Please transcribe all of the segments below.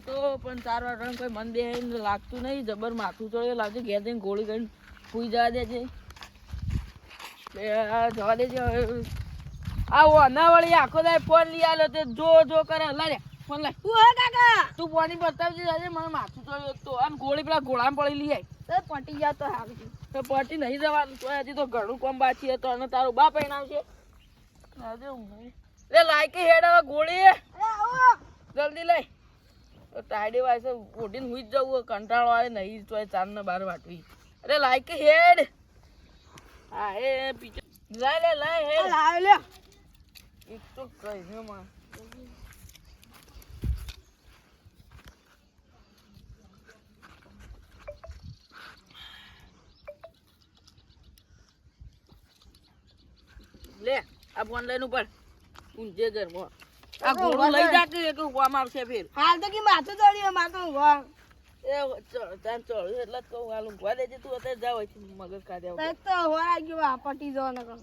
તો પણ 4 વાગ્યાનું કોઈ મન દે લાગતું નહીં. જબર માથું ચડે લાગે. ઘેર જઈને ગોળી કરીને સુઈ જવા દેજે. જવા દેજે. આ ઓનાવળી આખો દાય ફોન લઈ આલો તે જો કરે. લાય ફોન લાય. હું હે કાકા તું પાણી બતાવજે. આજે મને માથું ચડ્યું તો આમ ગોળી પેલા ઘોડામાં પડી લઈ આય. તો પટી જા તો હારું છે. તો પટી નહીં જવાનું તો હજી તો ઘણું કામ બાકી હતો અને તારો બાપ આવશે. લે લાયકી હેડ હવે ગોળી જલ્દી લઈ. તો ટાઈડે વાયસે ઓઢીને હુઈ જ જવું. કંટાળો આવે નહીં તો 4 ને 12 વાટવી. અરે લાયકી હેડ. હા એ પીછે લાય હેડ. લાવ લે એક તો કઈ માં લે આ ફોન લઈને ઉપર ઊંઝે ઘરમાં આ ઘોડું લઈ જાકે એટલું કામ આવશે ફેર. હાલ તો કે માથું ચડ્યું માથું ઊંઘવા એ ચડતા ચડ્યું એટલે જ કહું હાલ ઊંઘવા દેજે. તું અત્યારે જાવ મગજ કાઢ્યા તો હોરા ગયો આ પટી જો ન કર.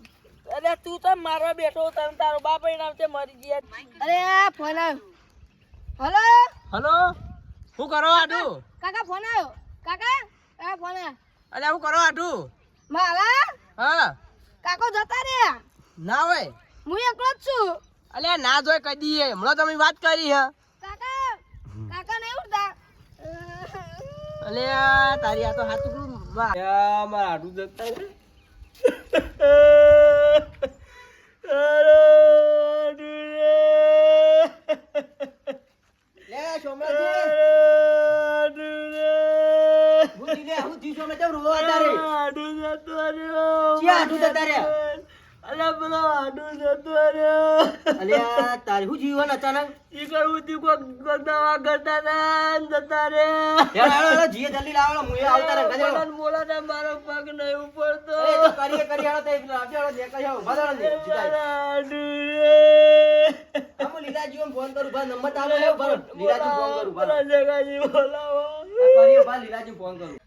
અરે તું તો મારવા બેઠો તને તારો બાપ આવશે મરી ગયા. અરે ફોન આવ્યો. હલો હલો શું કરો આટુ? કાકા ફોન આવ્યો. કાકા આ ફોન આવ્યો. અરે શું કરો આટુ? મારા હા કાકો જતા રે. ના હોય હું એકલો જ છું. અલે ના જોઈ કદી હમણાં તમે વાત કરી હે. કાકા નહીં ઉઠતા. અલે તારી આ તો હાથું મારા આટુ જતા રે. તારી શું જીવન અચાનક ઈ કરવું તી કોક દવા કરતા હતા ને જતા રે. જીએ જલ્દી લાવો હું આવતા રે ગજેડો બોલાતા મારો પગ નહીં ઉપડતો. એ તો કરીએ હાલો તે આવજો હાલો દેખાય આવો બધાને આમ લીલાજી ફોન કરું બા નંબર તાલો લે બરો લીલાજી ફોન કરું બા જગાજી બોલાવો. કરીએ બા લીલાજી ફોન કરું.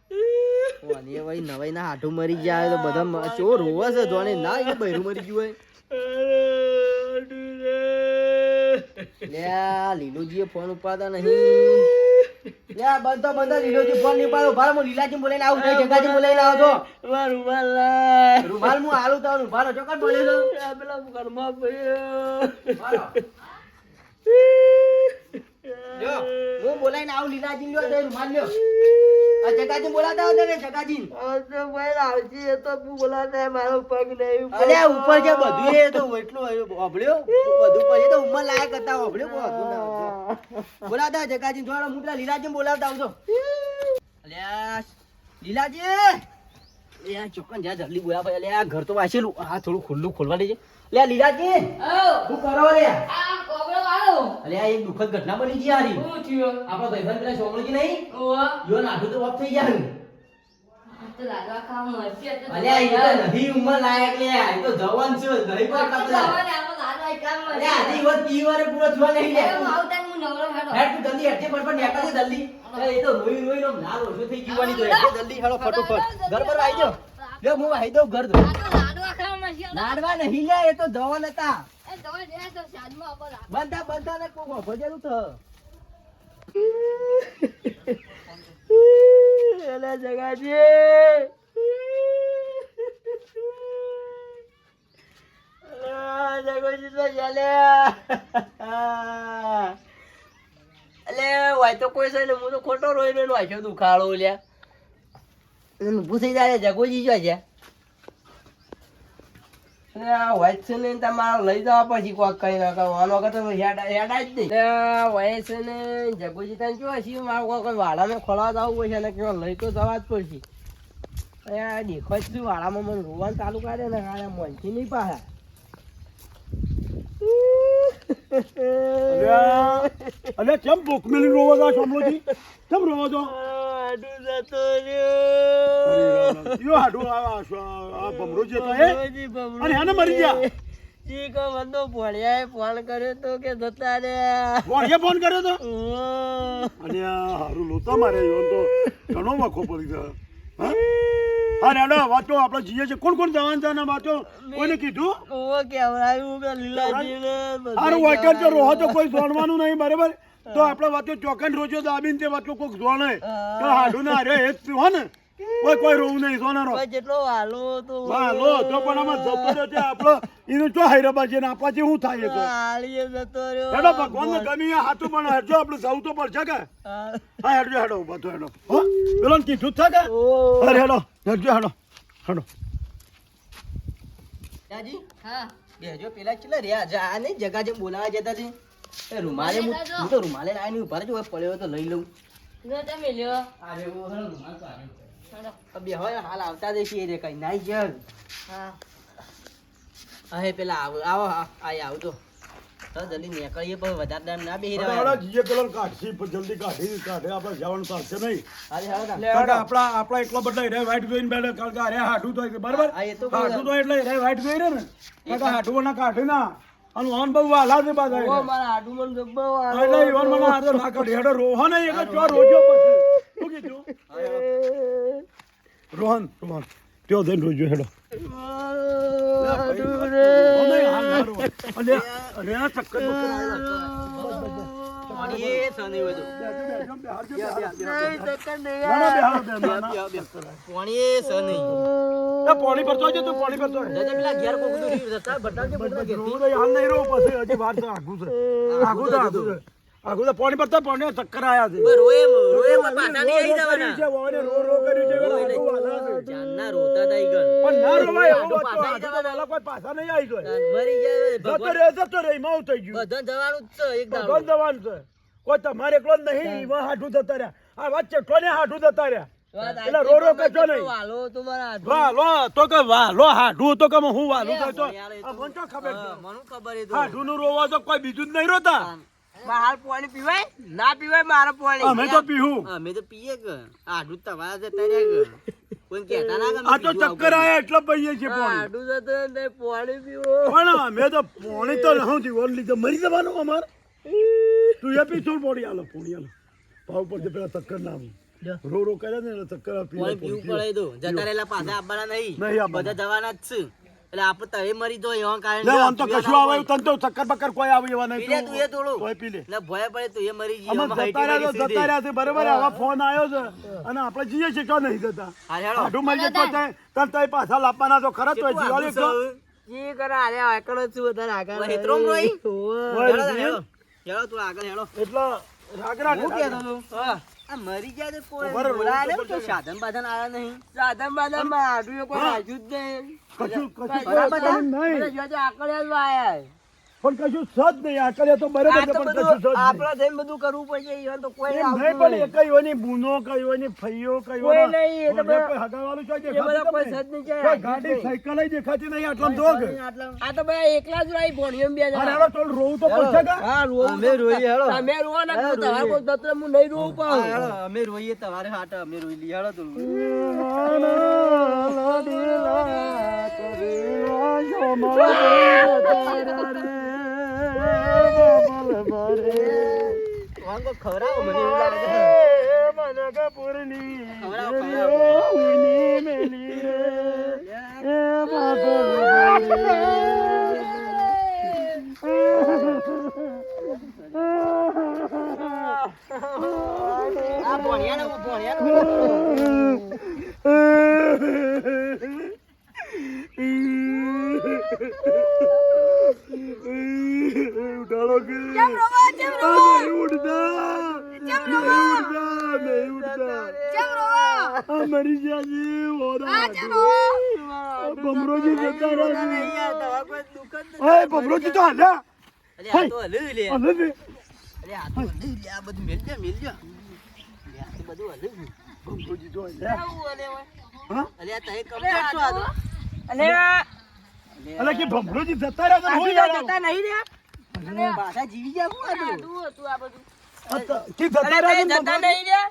ઓની વઈ નવાઈ ના હાઠું મરી ગયા તો બધા ચો રોવે છે જોને ના એ બૈરું મરી ગયું હોય. લે લીલુજી ફોન ઉપાડતા નહીં. લે બંધો લીલુજી ફોન નહીં ઉપાડો. ભાર હું લીલાજી બોલાઈને આવું થઈ જગાજી બોલાઈને આવો છો. રૂમાલ રૂમાલ હું આલું તો ભારો ચોકટ બોલ્યો છો. પેલા ઘરમાં પડ્યો. જો હું બોલાઈને આવું લીલાજી લ્યો તે રૂમાલ લ્યો. આ જગાજી બોલાતા હતા ને જગાજી તો ભાઈ આવજી એ તો બોલાતા મારો પગ નહીં. અરે ઉપર છે બધું એ તો એટલું ઓભળ્યો બધું પછી તો ઉંમર લાયક હતા ઓભળ્યો કોઈ હતું ના બોલાતા જગાજી થોડા મુકલા લીલાજી બોલાવતા આવજો. અલ્યા લીલાજી એ આ ચોકન જા જલ્દી બોલા ભાઈ. અલ્યા આ ઘર તો વાસેલું આ થોડું ખુલ્લું ખોલવા દેજે. લે લીલાજી શું કરો લે? આ કોબળો વાળો. અલ્યા એક દુઃખદ ઘટના બની ગઈ હારી. શું થયું? આપણા ભાઈબંધ પેલા સોમળજી નહીં ઓવા યો નાઠું તો ઓફ થઈ ગયા. તો લાડવા ખાવા મળશે તો અલ્યા એ તો નથી ઉંમર લાયક લે એ તો જવાન છે નહીં કોઈ કપડા. જવાને આમાં લાડવા કામ મળે. અલ્યા આધી વાત 30 વારે પૂરો થવા નહીં લે. હું આવતા હું નવરો હેડો. હેડ તું જલ્દી હેડ પર નીકળ જલ્દી. એ તો રોઈ નો લાલ ઓછો થઈ જીવાની તો હેડ જલ્દી હેડો ફટોફટ ઘર પર આવી જાઓ. લે હું આવી દઉં ઘર દો. આ તો લાડવા ખાવા મળશે. લાડવા નહીં લે એ તો જવાન હતા. એ જવા દે તો શાદમાં આપો લાડવા. બંધા ને કોઈ ભજેલું તો એલા જગાજી જગોજી તો ચાલે. અલે વાય તો કોઈ છે ને હું તો ખોટો રોઈને વાંચ્યો દુખાડો લ્યા ઊભું થઈ જાય જગોજી જો છે. વાય છે ને તમારે લઈ જવા પછી કોક કઈ ના કરવાનો વગર તો હેડા જ નહીં. વાય છે ને જગોજી તને કેવા છીએ મારે કોઈ વાડામાં ખોલવા જવું પડશે ને કેવા લઈ તો જવા જ પડશે. દેખો જ છું વાડામાં મને રોવાનું ચાલુ કરે ને કાલે મનથી નહીં પાછા. અલે કેમ ભૂખ મેલી રોવો છો સોમલોજી? કેમ રોવો છો? આડું જતો રહ્યો. યો હાડો આ ભમરો જે તો એ અને આને મરી ગયા. જી કો બંદો ભણ્યાએ ફોન કર્યો તો કે જતા રે. કોણે ફોન કર્યો તો? અને આ હારું લોતા મારે યો તો ઘણો વખો પડી ગયો. હા અરે આડો વાતો આપણે જીએ છે કોણ જવાન છે ને વાતો કોઈને કીધું? ઓ કેવરાયું કે લીલાજી ને હારું વાકર તો રોહો તો કોઈ સોણવાનું નહીં બરાબર. તો આપણે વાતો ચોકન રોજો દાબીને તે વાતો કોક જોણે તો હાડું ના રે એ જ હો ને કોઈ રોવું નહીં સોનારો ભાઈ જેટલો હાલો તો હાલો તો પણ આમાં જતો રહ્યો છે આપણો એનું ચો હૈરાબા છે ને આપવાથી શું થાય તો હાલીએ જતો રહ્યો હેડો ભગવાનને ગમી આ હાથું પણ હેડજો આપણે જવું તો પડશે કે હા હેડજો હેડો ઉભા તો હેડો હો પેલો કીધું જ છે કે અરે હેડો હેડજો હેડો હેડો દાદી હા બેજો પેલા ચેલા રહ્યા જા ને જગા જેમ બોલાવા જતા છે એ રૂમાલે હું તો રૂમાલે લાવીને ઉભા રહેજો પડ્યો તો લઈ લઉં જો તમે લ્યો અરે ઓ હળ રૂમાલ તો આવ્યો બે હવે હાલ આવતા દેખીએ રે કઈ નાઈ જલ હા અહે પેલા આવો આવ તો જલ્દી નીકળીએ પણ વધારે ટાઈમ ના બેહી હેડો રહ્યા જીએ પેલો કાઢી જલ્દી કાઢે આપણે જવાનું ચાલશે નહીં હાલે હાલો કારણ કે આપણા એકલો બધા રે વાઈટ જોઈને બેઠા કારણ કે અરે હાડું તો બરાબર હા, એ તો હાડું તો એટલે રે વાઈટ જોઈ ને કારણ કે હાડું ના કાઢે ના અને ઓન બહુ વાલા છે બાદ ઓ મારા આડું મન ગબ્બો એટલે ઈવન મને હાથે ના કાઢે હેડો રોહન એક જ ચો રોજો પછી શું કીધું રોહન ત્યો જઈને રોજો હેડો એ સની વધુ પોણી સની પાણી ભરતો છે તું પાણી ભરતો દાદા પેલા ઘેર કોક તો રીવ જતા બટા કે બટા કે હાલ નહીં રહો પછી હજી વાર છે આગું છે પાણી ભરતા પાણી ચક્કર આયા છે રોએ પાટા નહીં આવી જવાના રો કર્યું છે આગું વાલા છે જાનના રોતા તાઈ ગન પણ ના રોવાય આડું એવો પાછા વાતો વાલા કોઈ પાછા નહીં આવી જાય મરી જાય જતો રે માવ થઈ ગયું બધન જવાનું જ છે એક દાડો ભગવાન જવાન છે કોઈ તમારે એકલો જ નહીં એમાં હાથું જતા રહ્યા આ વાત ચેટલો ને હાથું જતા રહ્યા એટલે રો કરજો નહીં વાલો તમારા વાલો તો કે વાલો હાડું તો કે હું વાલું કહેતો આ મને તો ખબર છે મને ખબર એ તો હાડું નું રોવા તો કોઈ બીજું જ નહીં રોતા હાલ પાણી પીવાય ના પીવાય મારા પાણી અમે તો પીવું અમે તો પીએ કે આડું તમારા જતા રહ્યા કોઈ કહેતા ના કે આ તો ચક્કર આયા એટલે પીએ છે પાણી આડું જતો ને પાણી પીવો પણ અમે તો પાણી તો નહીં જીવન લીધે મરી જવાનું અમાર તું એ પી થોડું પાણી આલો ભાવ પર પેલા ચક્કર ના આવે રો કરે ને એટલે ચક્કર પાણી પીવું પડે તો જતા રહેલા પાછા આવવાના નહીં બધા જવાના જ છે એટલે આપણે તવે મરી તો એવા કારણે આમ તો કશું આવે તને તો ચક્કર બક્કર કોઈ આવે એવા પી લે નહીં તું એ થોડું કોઈ પી લે એટલે ભય પડે તું એ મરી અમે જતા રહ્યા છે બરાબર આવા ફોન આવ્યો છે અને આપણે જઈએ છીએ ક્યાં નહીં જતા આઢું મળી જતો તને તઈ પાછા લાવવાના તો ખરા તો જીવાળી તો જી કરે આરે આગળ છું વધારે આગળ હેતરોમ રોઈ હેલો તું આગળ હેલો એટલા રાગરા હું કહેતો તો આ મરી ગયા તો કોઈ બોલાય ને તો સાધન બાધન આયા નહીં સાધન બાધન માં આડું કોઈ રાખ્યું જ નહીં કશું બધા નહીં જો તો આકડે જ આયા પણ કશું સજ નહીં આકડે તો બરાબર છે પણ કશું સજ આપણા થઈને બધું કરવું પડશે ઈવન તો કોઈ નહીં આવતું પણ નહીં. કઈ ઓની બૂનો કઈ ઓની ફઈયો કઈ કોઈ ઓનો નહીં, એ તો બધા- કોઈ હગાવાળું છે એ બધા કોઈ સજ નહીં જાય. કોઈ ગાડી સાયકલ ય દેખાતી નહીં આટલામાં જોગ આ તો ભાઈ એકલા જ રહી ભણ્યો બે અરે જણા હેડો તો રોવું તો પડશે કે હા રોવું અમે રોઈએ, હેડો. તમે રોવા ના તો તમારે કોઈ દત્ર હું નહીં રોવું પણ અમે રોઈએ તમારે હાટ અમે રોઈ લઈએ હાલો તો વાંગો ખવડાવો મને એવું લાગે છે. ખવડાવો, ખવડાવો. આ ભણ્યાનો, ભણ્યાનો. ઉઠાડો કે કેમ રોવો? કેમ રોવો? નહીં ઉઠતા કેમ નહીં રોવો? ઉઠતા નહીં ઉઠતા કેમ રોવો? આ મરી ગયા છે ઓરા આ કેમ રોવો? બમરોજી જતા રહ્યા નહીં યાર, તમારે કોઈ દુઃખ જ નથી. ઓય બમરોજી તો હાલ્યા અરે આ તો હલ્યું લે. હાલે ને અરે આ તો હલ્યું લે. આ બધું મેલ જા, મેલ જા. અરે આ તો બધું હલ્યું. બમરોજી તો હાલ્યા આવું હલે હોય. હા અરે આ તઈ કમ્પ્લીટ છો આ તો. અલે કે બમરોજી જતા રહ્યા તો હું યાર પાછા જીવી ગયા હું આ તો. કે જતા રહ્યા તો બમરોજી-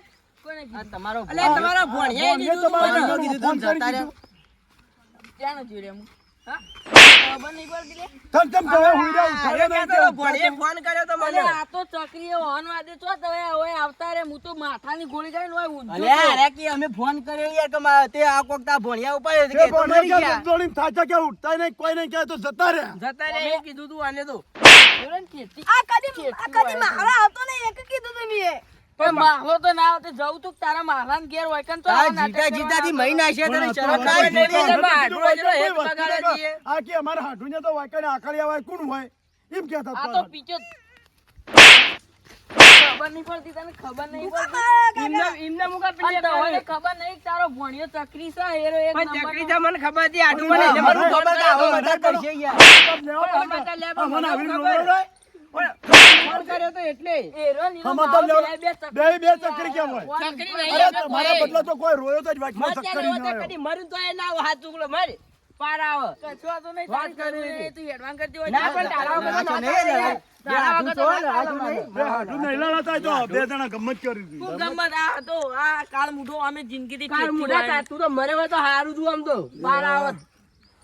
આ તમારો તમારા ભણ્યા ભણ્યા તમારા ભણ્યાનું કીધું તું ફોન કરી જતા રહ્યા. દીધું. ક્યાંનો જોડે હું? ખબર નહીં પડતી લે. તમ તમ તો હુઈ રહ્યા, ઉઠાડ્યો નહીં તે ભણીએ ફોન કર્યો તો અલે મને. આ તો ચક્રીએ હોર્ન વાગે છો તો હવે આવતા રે હું તો માથાની ગોળી ખાઈને હોય ઊંધો અલ્યા, છું. અરે કે અમે ફોન કર્યો યાર કે તે આ કોક તા ભણ્યા ઉપર કે તે તો ભણ્યા મરી ક્યાં ગયા. દોડીને થાચા ક્યાં ઉઠતાય નહીં, કોઈ નહીં કહે તો જતા રહ્યા. જતા રે એવું કીધું તું આને તો. જોડે ને ખેતી. આ કદી મારો આવતો નહીં એક કીધું તમે એ. પણ માહલો તો ના આવતે જવું તું તારા માહલાને ઘેર હોય કન તો તારા આવા નાટક જીતા જીતાથી કરવા મહી નાખ્યા તને પણ શરમ આ ના તો આવી? જીતા એમાં જીતા આટલું કોઈ બધું વસ્તુ હેત નહીં. બગાડે છે. આ કે અમારા હાડુને તો વાંકાને આખડિયા હોય કોણ હોય એમ કહેતા આ હતા. તો પીછો ખબર નહીં પડતી તને ખબર નહીં પડતી એમને મુકા અને તને ખબર નહીં કે તારો ભણ્યો ચકરી છે હેરો એક પણ નંબરનો. ચકરી મને ખબર હતી આટલું મને હા, મને હા, ખબર કે આવો હા, મજાક હા, કરશે યાર. તમ લેવા પણ પડે. અમારે લે આ મને આવી ખબર. રોડ હોય. ફોન કર્યો તો એટલે હેરો નીલો આમાં માવો તો લેવા- બે ચકરી કેમ હોય? ચકરી નહીં અરે આપણે તમારા કોઈ. બદલા તો કોઈ રોયો તો જ વાંચમાં મત ચક્કરી ત્યારે ના હોતે આવ્યો. કદી મરું તો એ ના આવો, હાથ ચૂકલો મારે પાર આવે. કશું વાંધો નહીં, વાત તારી કરી જરૂર હતી. નહીં, તું હેડવાન કરતી હોય ના પણ તારા વગર ના તો ચાલે. નહીં યાર. તારા વગર તો ના ચાલે હાથું મારે. નહીં. બે હાડું નહીં લડાતા તો બે જણા ગમત કરી હતી. ખૂબ ગમત આ તો આ કાળ મૂઢો અમે જિંદગીથી કાળ ખેતી મુઢા વાળી. તું તો મરે હોય તો હારું તું આમ તો પાર આવત.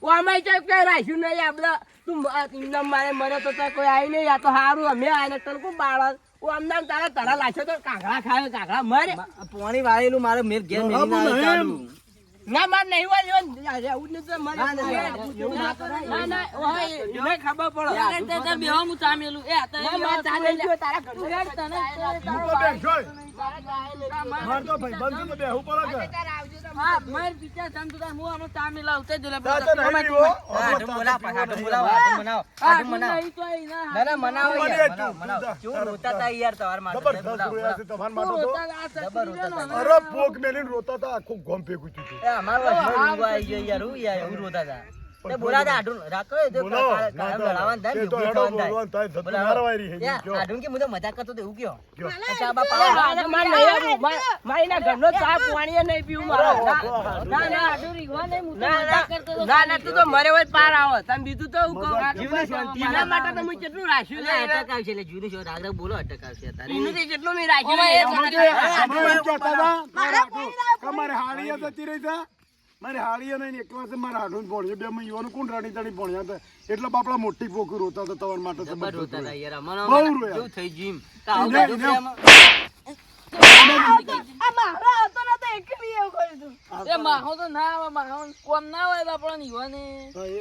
ઓ આમાં ચાલ કઈ રાખ્યું નહીં આપણે. તું ઇન્દમ મારે મરે તો તાર કોઈ આવી નહીં. આ તો હારું અમે આને તને કોઈ બાળક ઓ આમનામ તારા તડા લાગ્યો તો કાંકડા ખાવે કાંકડા મરે પાણી વાળેલું મારે મેર ઘેર મેલીને આવે ચાલુ. ના માર નહીં હોય આવું જ નથી મરે. ના ના ઓય એને ખબર પડે અરે તે તાર બેહો હું ચા મેલું. એ આ તો ના, એવી માર વાત ચા છે. લઈ લ્યો, તારા ઘરનું તું હેડ તને હું તો બેઠો જ. માર તો ભાઈબંધ છે તો બેહવું પડે કે. હા, માર પીછા જામ તું તાર હું આનો ચા મેલાવ તે જ લે. તા તો નહીં પીવો. હાડું બોલાવ હાડું બોલાવ હાડું બનાવ હાડું બનાવ નહીં તો અહીં ના. ના ના મનાવો મને યાર તું, મનાવ તું જા. કેવું રોતા તા યાર તમાર માટે જબરદસ્ત બોલાવ રોયા છે તમારા માટે તું તો. રોતા આ ચકરી છે ને, અરે પોક મેલીને રોતા હતા, આખું ગોમ ભેગું થયું હતું. એ અમાર વર્ષનો રૂંગો આવી ગયો યાર હું યાર એવું રોતા તા તે બોલાતા હાડું રાખો એ તો બોલાવો. કાયમ ના તો લડાવવાનું થાય એ તો ભેગું હેડો થવાનું થાય. બોલવાનું થાય, જતું બોલાવો. મારવાય રહી, યાર, કયો. હાડું કે હું તો મજાક કરતો તો એવું કયો કયો. ચા બા પાવા. માર નહીં આવું. માર એના ઘરનો ચા પાણી નહીં પીવું મારે. ના ના આડું રીંગવા નહીં, હું તો ના મજાક કરતો હતો. ના તું તો મરે હોય પાર આવો તમે બીજું તો હું કહું મજાક જીવની શાંતિ એના માટે તો હું કેટલું રાખ્યું છે અટક આવશે એટલે જૂનું શોધ આગળ બોલો અટક આવશે તારે એનું તે જેટલું મેં રાખ્યું ઓમાં છે. એ અમે ચકરી- અમે એમ કહેતા હતા, કે મારે હાડીએ જતી રહી છે. મારે હાડીએ નહીં ને એકલા છે, મારે હાડું ભણ્યું બે માં યુવાનું કોણ રાણી તાણી ભણ્યા હતા એટલે બાપડા મોટી પોખી રોતા હતા તમારા માટે તો જબર બધું રોતા હતા યાર અમને બહુ રોયા. કેવું થઈ ગયું એમ. તો આવું એને- બધું એને- આ મારો આવતો નતો એટલે મેં એવું કર્યું હતું. એ માહો તો ના આવે, માહો કોમ ના હોય બાપડો ને યુવાને.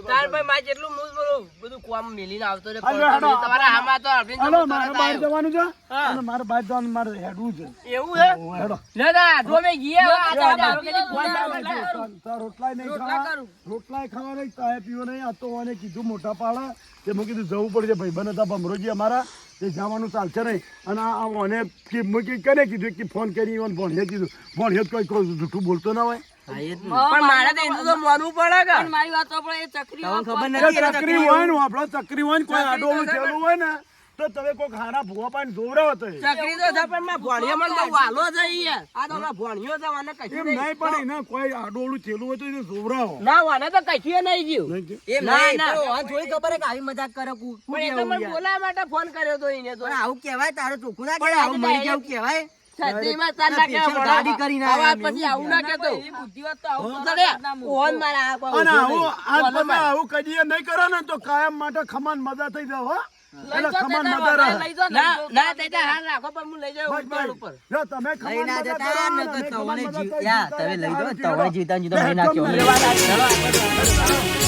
તાર ભાઈ મારે જેટલું મૂળ બોલું બધું કોમ મેલીને આવતો રે હાલો, હાલો. તમારા આમાં તો આપણે હાલો, જમો મારે તરત બહાર આવ્યો. જવાનું છે હા. અને મારે બહાર જવાનું મારે હેડવું છે. એવું હે ઓ, હેડો. ના ના જો મેં ગયા હોય, આ તો ના, મારો કદી ના, ફોન ના, આવે ના, એટલે. તાર રોટલાય નહીં રોટલા ખાવા. કરું. રોટલાય ખાવા નહીં, ચાય પીવો નહીં. આ તો મને કીધું મોટા પાડા કે મેં કીધું જવું પડશે ભાઈબંધ હતા ભમરોજી અમારા તે જવાનું ચાલશે નહીં અને આ મને કે મેં કને કીધું કે ફોન કરી ભણીએ કીધું ભણીએ તો કોઈ જૂઠું બોલતો ના હોય. પણ મારે તો એટલું તો માનવું પડે કે પણ મારી વાત તો આપણે એ ચકરી તમને ખબર એ નથી એને ચકરી હોય ને આપણો ચકરી હોય ને કોઈ આડોળું થયેલું હોય ને તો તમે કોઈ ખાના ભૂવા પાઈને જોવરાવો તો ચકરી તો છે પણ મારા ભણિયો મને બહુ વાલો છે ઈ યાર. આ તો મારા ભણિયો છે મને કશું એમ નહીં. નહીં પણ એને કોઈ આડોળું થયેલું હોય તો એને જોવરાવો. ના વાને તો કશું નહીં ગયું નહીં કે? એમ ના, નહીં ના. તો આ થોડી ખબર હે કે આવી મજાક કરે કુ પણ એ તો મને બોલાવવા માટે ફોન કર્યો તો એને તો પણ આવું કહેવાય તારે ચોખ્ખું ના પણ કહેવાય આવું આવું મરી direct- જાવ કહેવાય છત્રીમાં તાર ના કહેવા special પડે. ગાડી કરીને હવે આવ્યા પછી આવું ના કહેતો એવી બુદ્ધિ વાત તો આવું તું તો તને ના મૂકો. ઓન મારા આ કોઈ અને ઓછું આવું નહીં. આજ તમે આવું કદીએ નહીં કરો ને તો કાયમ માટે ખમાન મજા થઈ જાવ હો લઈ એટલે જાઓ ખમાન તે મજા તાર રહે. લઈ જાઓ ને. ના ના તે તો હાલ રાખો પણ હું લઈ જાઉં બસ, ઉપર બસ. ઉપર જો તમે ખમાન લઈ ના મજા જતા કરો ને ને, તો ખમાન તવણે મજા જીવ કરી યા જીવતા તમે લઈ રહે, દો જીવતા તવણે રહે. જીવતા જીવતા બે મહી નાખ્યો એકદમ લેવા લાગે. ચલો આપણે